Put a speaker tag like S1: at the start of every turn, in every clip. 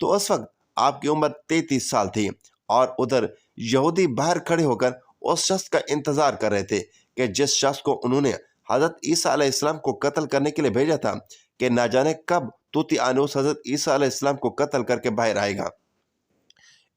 S1: تو اس وقت آپ کی عمر 33 سال تھی، اور ادھر یہودی باہر کھڑے ہو کر اس شخص کا انتظار کر رہے تھے کہ جس شخص کو انہوں نے حضرت عیسیٰ علیہ السلام کو قتل کرنے کے لیے بھیجا تھا، کہ نہ جانے کب طوطی-آنوس حضرت عیسیٰ علیہ السلام کو قتل کر کے باہر آئے گا۔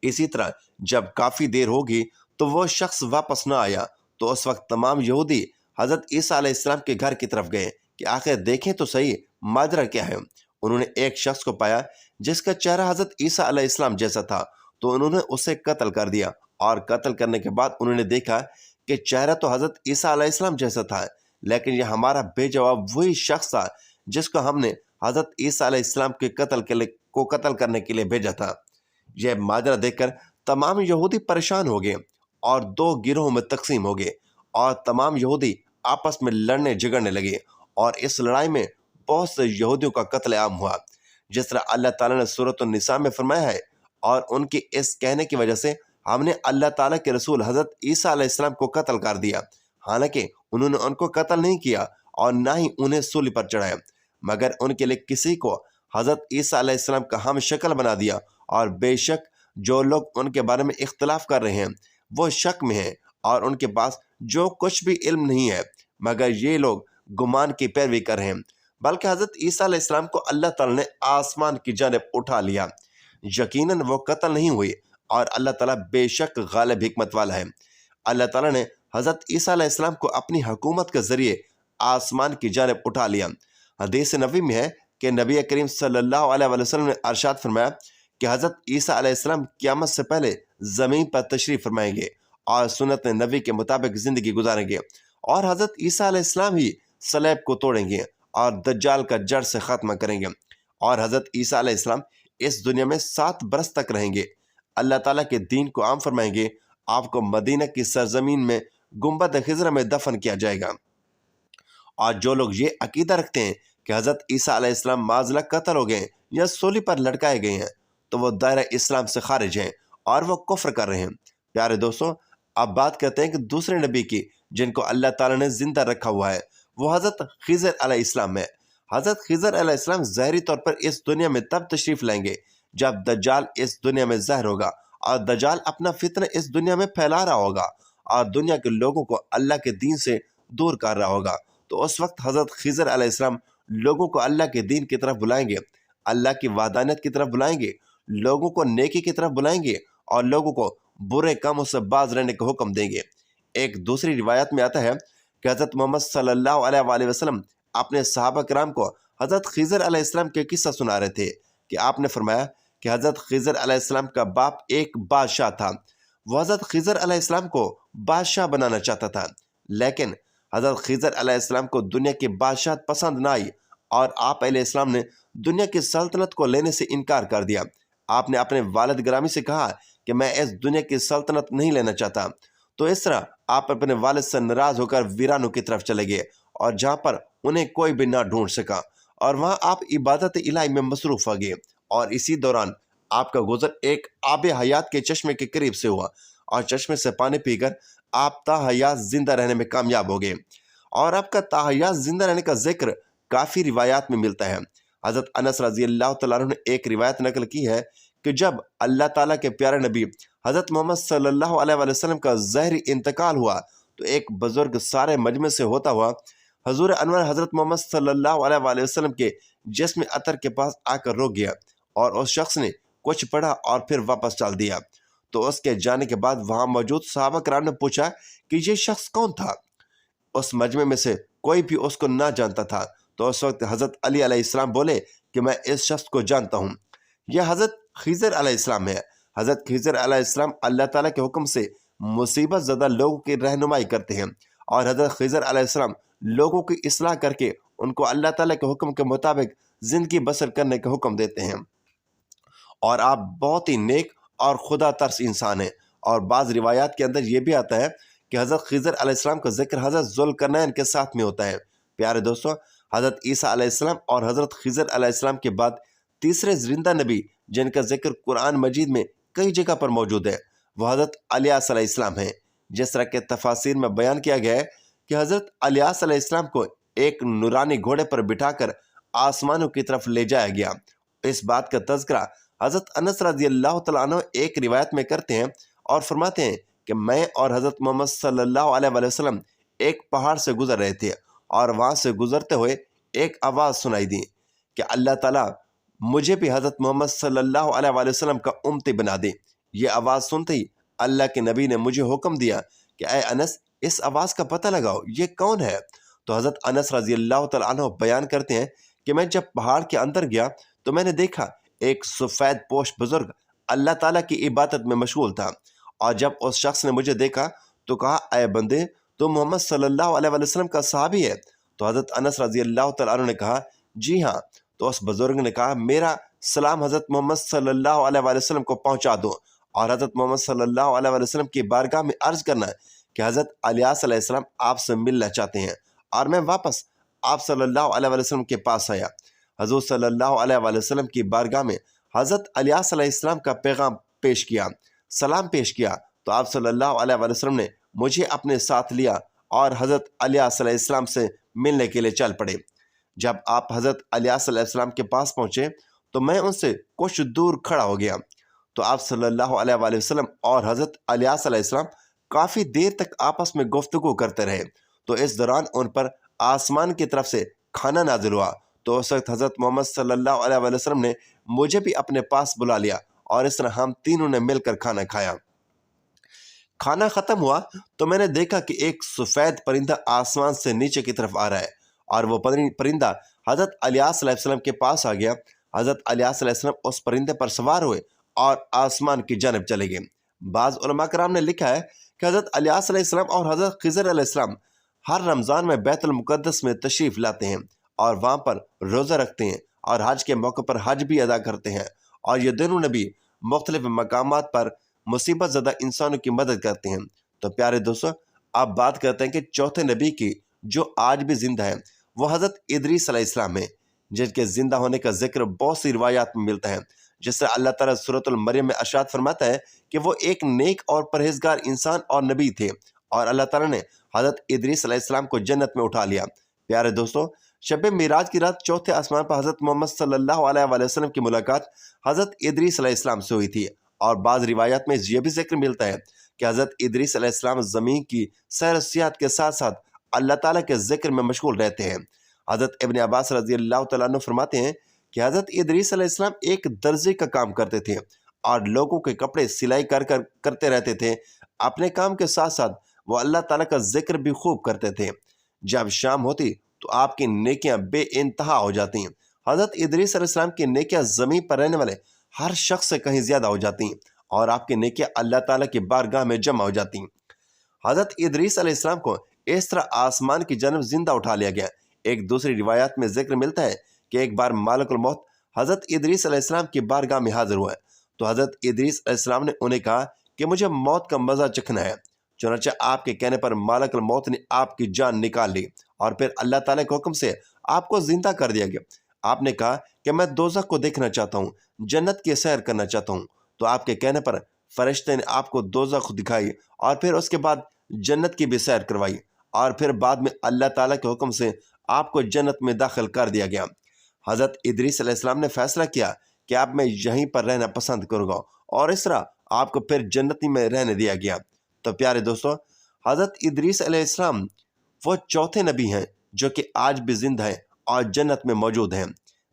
S1: اسی طرح جب کافی دیر ہوگی تو وہ شخص واپس نہ آیا، تو اس وقت تمام یہودی حضرت عیسیٰ علیہ السلام کے گھر کی طرف گئے کہ آخر دیکھیں تو صحیح ماجرا کیا ہے۔ انہوں نے ایک شخص کو پایا جس کا چہرہ حضرت عیسیٰ علیہ السلام جیسا تھا، تو انہوں نے اسے قتل کر دیا، اور قتل کرنے کے بعد انہوں نے دیکھا کہ چہرہ تو حضرت عیسیٰ علیہ السلام جیسا تھا، لیکن یہ ہمارا بے جواب وہی شخص تھا جس کو ہم نے حضرت عیسیٰ علیہ السلام کے قتل کرنے کے لیے بھیجا تھا۔ یہ ماجرا دیکھ کر تمام یہودی پریشان ہو گئے اور دو گروہوں میں تقسیم ہو گئے، اور تمام یہودی آپس میں لڑنے جھگڑنے لگے، اور اس لڑائی میں بہت سے یہودیوں کا قتل عام ہوا، جس طرح اللہ تعالیٰ نے سورۃ النساء میں فرمایا ہے، اور ان کے اس کہنے کی وجہ سے ہم نے اللہ تعالیٰ کے رسول حضرت عیسیٰ علیہ السلام کو قتل کر دیا، حالانکہ انہوں نے ان کو قتل نہیں کیا اور نہ ہی انہیں سولی پر چڑھایا، مگر ان کے لیے کسی کو حضرت عیسیٰ علیہ السلام کا ہم شکل بنا دیا، اور بے شک جو لوگ ان کے بارے میں اختلاف کر رہے ہیں وہ شک میں ہیں، اور ان کے پاس جو کچھ بھی علم نہیں ہے، مگر یہ لوگ گمان کی پیروی کر رہے ہیں۔ بلکہ حضرت عیسیٰ علیہ السلام کو اللہ تعالیٰ نے آسمان کی جانب اٹھا لیا، یقیناً وہ قتل نہیں ہوئے، اور اللہ تعالیٰ بے شک غالب حکمت والا ہے۔ اللہ تعالیٰ نے حضرت عیسیٰ علیہ السلام کو اپنی حکومت کے ذریعے آسمان کی جانب اٹھا لیا۔ حدیث نبوی میں ہے کہ نبی کریم صلی اللہ علیہ وسلم نے ارشاد فرمایا کہ حضرت عیسیٰ علیہ السلام قیامت سے پہلے زمین پر تشریف فرمائیں گے اور سنت نبی کے مطابق زندگی گزاریں گے، اور حضرت عیسیٰ علیہ السلام ہی صلیب کو توڑیں گے اور دجال کا جڑ سے خاتمہ کریں گے، اور حضرت عیسیٰ علیہ السلام اس دنیا میں 7 برس تک رہیں گے، اللہ تعالیٰ کے دین کو عام فرمائیں گے، آپ کو مدینہ کی سرزمین میں گنبد خضرا میں دفن کیا جائے گا۔ اور جو لوگ یہ عقیدہ رکھتے ہیں کہ حضرت عیسیٰ علیہ السلام معاذ قتل ہو گئے یا سولی پر لٹکائے گئے ہیں، تو وہ دائرہ اسلام سے خارج ہیں اور وہ کفر کر رہے ہیں۔ پیارے دوستوں، اب بات کرتے ہیں کہ دوسرے نبی کی جن کو اللہ تعالیٰ نے زندہ رکھا ہوا ہے، وہ حضرت خضر علیہ السلام ہے۔ حضرت خضر علیہ السلام ظاہری طور پر اس دنیا میں تب تشریف لائیں گے جب دجال اس دنیا میں ظاہر ہوگا، اور دجال اپنا فتنہ اس دنیا میں پھیلا رہا ہوگا اور دنیا کے لوگوں کو اللہ کے دین سے دور کر رہا ہوگا۔ تو اس وقت حضرت خضر علیہ السلام لوگوں کو اللہ کے دین کی طرف بلائیں گے، اللہ کی وحدانیت کی طرف بلائیں گے، لوگوں کو نیکی کی طرف بلائیں گے، اور لوگوں کو برے کاموں سے باز رہنے کا حکم دیں گے۔ ایک دوسری روایت میں آتا ہے کہ حضرت محمد صلی اللہ علیہ وآلہ وسلم اپنے صحابہ کرام کو حضرت خضر علیہ السلام کے قصہ سنا رہے تھے کہ آپ نے فرمایا کہ حضرت خضر علیہ السلام کا باپ ایک بادشاہ تھا، وہ حضرت خضر علیہ السلام کو بادشاہ بنانا چاہتا تھا، لیکن حضرت خضر علیہ السلام کو دنیا کی بادشاہت پسند نہ آئی، اور آپ علیہ السلام نے دنیا کی سلطنت کو لینے سے انکار کر دیا۔ آپ نے اپنے والد گرامی سے کہا کہ میں اس دنیا کی سلطنت نہیں لینا چاہتا، تو اس طرح آپ اپنے والد سے ناراض ہو کر ویرانوں کی طرف چلے گئے، اور جہاں پر انہیں کوئی بھی نہ ڈھونڈ سکا، اور وہاں آپ عبادت الہی میں مصروف ہو گئے، اور اسی دوران آپ کا گزر ایک آب حیات کے چشمے کے قریب سے ہوا، اور چشمے سے پانی پی کر آپ تا حیات زندہ رہنے میں کامیاب ہو گئے، اور آپ کا تا حیات زندہ رہنے کا ذکر کافی روایات میں ملتا ہے۔ حضرت انس رضی اللہ تعالیٰ عنہ نے ایک روایت نقل کی ہے کہ جب اللہ تعالیٰ کے پیارے نبی حضرت محمد صلی اللہ علیہ وآلہ وسلم کا ظاہری انتقال ہوا، تو ایک بزرگ سارے مجمع سے ہوتا ہوا حضور انور حضرت محمد صلی اللہ علیہ وآلہ وسلم کے جسم عطر کے پاس آ کر رک گیا، اور اس شخص نے کچھ پڑھا اور پھر واپس چل دیا۔ تو اس کے جانے کے بعد وہاں موجود صحابہ کرام نے پوچھا کہ یہ شخص کون تھا؟ اس مجمع میں سے کوئی بھی اس کو نہ جانتا تھا۔ تو اس وقت حضرت علی علیہ السلام بولے کہ میں اس شخص کو جانتا ہوں، یہ حضرت خضر علیہ السلام ہے۔ حضرت خضر علیہ السلام اللہ تعالیٰ کے حکم سے مصیبت زدہ لوگوں کی رہنمائی کرتے ہیں، اور حضرت خضر علیہ السلام لوگوں کی اصلاح کر کے ان کو اللہ تعالیٰ کے حکم کے مطابق زندگی بسر کرنے کا حکم دیتے ہیں، اور آپ بہت ہی نیک اور خدا ترس انسان ہیں۔ اور بعض روایات کے اندر یہ بھی آتا ہے کہ حضرت خضر علیہ السلام کا ذکر حضرت ذوالقرنین کے ساتھ میں ہوتا ہے۔ پیارے دوستوں، حضرت عیسیٰ علیہ السلام اور حضرت خضر علیہ السلام کے بعد تیسرے زندہ نبی جن کا ذکر قرآن مجید میں کئی جگہ پر موجود ہے، وہ حضرت الیاس علیہ السلام ہیں۔ جس طرح کے تفاسیر میں بیان کیا گیا ہے کہ حضرت الیاس علیہ السلام کو ایک نورانی گھوڑے پر بٹھا کر آسمانوں کی طرف لے جایا گیا۔ اس بات کا تذکرہ حضرت انس رضی اللہ تعالیٰ عنہ ایک روایت میں کرتے ہیں اور فرماتے ہیں کہ میں اور حضرت محمد صلی اللہ علیہ وآلہ وسلم ایک پہاڑ سے گزر رہے تھے اور وہاں سے گزرتے ہوئے ایک آواز سنائی دی کہ اللہ تعالیٰ مجھے بھی حضرت محمد صلی اللہ علیہ وآلہ وسلم کا امتی بنا دے۔ یہ آواز سنتے ہی اللہ کے نبی نے مجھے حکم دیا کہ اے انس اس آواز کا پتہ لگاؤ، یہ کون ہے؟ تو حضرت انس رضی اللہ تعالیٰ عنہ بیان کرتے ہیں کہ میں جب پہاڑ کے اندر گیا تو میں نے دیکھا ایک سفید پوش بزرگ اللہ تعالیٰ کی عبادت میں مشغول تھا، اور جب اس شخص نے مجھے دیکھا تو کہا اے بندے تو محمد صلی اللہ علیہ وآلہ وسلم کا صحابی ہے؟ تو حضرت انس رضی اللہ تعالیٰ عنہ نے کہا جی ہاں۔ تو اس بزرگ نے کہا میرا سلام حضرت محمد صلی اللہ علیہ وآلہ وسلم کو پہنچا دو، اور حضرت محمد صلی اللہ علیہ وآلہ وسلم کی بارگاہ میں عرض کرنا کہ حضرت الیاس علیہ السلام آپ سے ملنا چاہتے ہیں۔ اور میں واپس آپ صلی اللہ علیہ وآلہ وسلم کے پاس آیا۔ حضور صلی اللہ علیہ وآلہ وسلم کی بارگاہ میں حضرت الیاس علیہ السلام کا پیغام پیش کیا، سلام پیش کیا، تو آپ صلی اللہ علیہ وآلہ وسلم نے مجھے اپنے ساتھ لیا اور حضرت الیاس علیہ السلام سے ملنے کے لیے چل پڑے۔ جب آپ حضرت الیاس علیہ السلام کے پاس پہنچے تو میں ان سے کچھ دور کھڑا ہو گیا، تو آپ صلی اللہ علیہ وآلہ وسلم اور حضرت الیاس علیہ السلام کافی دیر تک آپس میں گفتگو کرتے رہے۔ تو اس دوران ان پر آسمان کی طرف سے کھانا نازل ہوا، تو اس وقت حضرت محمد صلی اللہ علیہ وآلہ وسلم نے مجھے بھی اپنے پاس بلا لیا، اور اس طرح ہم تینوں نے مل کر کھانا کھایا۔ کھانا ختم ہوا تو میں نے دیکھا کہ ایک سفید پرندہ آسمان سے نیچے کی طرف آ رہا ہے، اور وہ پرندہ حضرت الیاس علیہ السلام کے پاس آ گیا۔ حضرت الیاس علیہ السلام اس پرندے پر سوار ہوئے اور آسمان کی جانب چلے گئے۔ بعض علماء کرام نے لکھا ہے کہ حضرت الیاس علیہ السلام اور حضرت خضر علیہ السلام ہر رمضان میں بیت المقدس میں تشریف لاتے ہیں اور وہاں پر روزہ رکھتے ہیں، اور حج کے موقع پر حج بھی ادا کرتے ہیں، اور یہ دونوں نبی مختلف مقامات پر مصیبت زدہ انسانوں کی مدد کرتے ہیں۔ تو پیارے دوستو، آپ بات کرتے ہیں کہ چوتھے نبی کی جو آج بھی زندہ ہے وہ حضرت ادریس علیہ السلام ہے، جن کے زندہ ہونے کا ذکر بہت سی روایات میں ملتا ہے، جس سے اللہ تعالیٰ سورۃ المریم میں ارشاد فرماتا ہے کہ وہ ایک نیک اور پرہیزگار انسان اور نبی تھے، اور اللہ تعالیٰ نے حضرت ادریس علیہ السلام کو جنت میں اٹھا لیا۔ پیارے دوستو، شب معراج کی رات چوتھے آسمان پر حضرت محمد صلی اللہ علیہ وآلہ وسلم کی ملاقات حضرت ادریس علیہ السلام سے ہوئی تھی، اور بعض روایات میں یہ بھی ذکر ملتا ہے کہ حضرت ادریس علیہ السلام زمین کی سیر و سیاحت کے ساتھ ساتھ اللہ تعالیٰ کے ذکر میں مشغول رہتے ہیں۔ حضرت ابن عباس رضی اللہ تعالیٰ عنہ فرماتے ہیں کہ حضرت ادریس علیہ السلام ایک درزی کا کام کرتے تھے اور لوگوں کے کپڑے سلائی کرتے رہتے تھے۔ اپنے کام کے ساتھ ساتھ وہ اللہ تعالیٰ کا ذکر بھی خوب کرتے تھے۔ جب شام ہوتی تو آپ کی نیکیاں بے انتہا ہو جاتی ہیں۔ حضرت ادریس علیہ السلام کی نیکیاں زمین پر رہنے والے ہر شخص سے کہیں زیادہ ہو جاتی ہیں، اور آپ کی نیکیاں اللہ تعالیٰ کی بارگاہ میں جمع ہو جاتی ہیں۔ حضرت ادریس علیہ السلام کو اس طرح آسمان کی جانب زندہ اٹھا لیا گیا۔ ایک دوسری روایات میں ذکر ملتا ہے کہ ایک بار مالک الموت حضرت ادریس علیہ السلام کی بارگاہ میں حاضر ہوا ہے، تو حضرت ادریس علیہ السلام نے انہیں کہا کہ مجھے موت کا مزہ چکھنا ہے۔ چنانچہ آپ کے کہنے پر مالک الموت نے آپ کی جان نکال لی، اور پھر اللہ تعالیٰ کے حکم سے آپ کو زندہ کر دیا گیا۔ آپ نے کہا کہ میں دوزخ کو دیکھنا چاہتا ہوں، جنت کی سیر کرنا چاہتا ہوں۔ تو آپ کے کہنے پر فرشتے نے آپ کو دوزخ دکھائی، اور پھر اس کے بعد جنت کی بھی سیر کروائی، اور پھر بعد میں اللہ تعالیٰ کے حکم سے آپ کو جنت میں داخل کر دیا گیا۔ حضرت ادریس علیہ السلام نے فیصلہ کیا کہ اب میں یہیں پر رہنا پسند کروں گا، اور اس طرح آپ کو پھر جنتی میں رہنے دیا گیا۔ تو پیارے دوستو، حضرت ادریس علیہ السلام وہ چوتھے نبی ہیں جو کہ آج بھی زندہ ہیں اور جنت میں موجود ہیں۔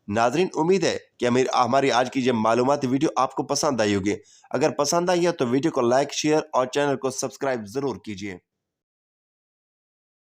S1: ناظرین، امید ہے کہ ہماری آج کی یہ معلوماتی ویڈیو آپ کو پسند آئی ہوگی۔ اگر پسند آئی ہے تو ویڈیو کو لائک، شیئر اور چینل کو سبسکرائب ضرور کیجیے۔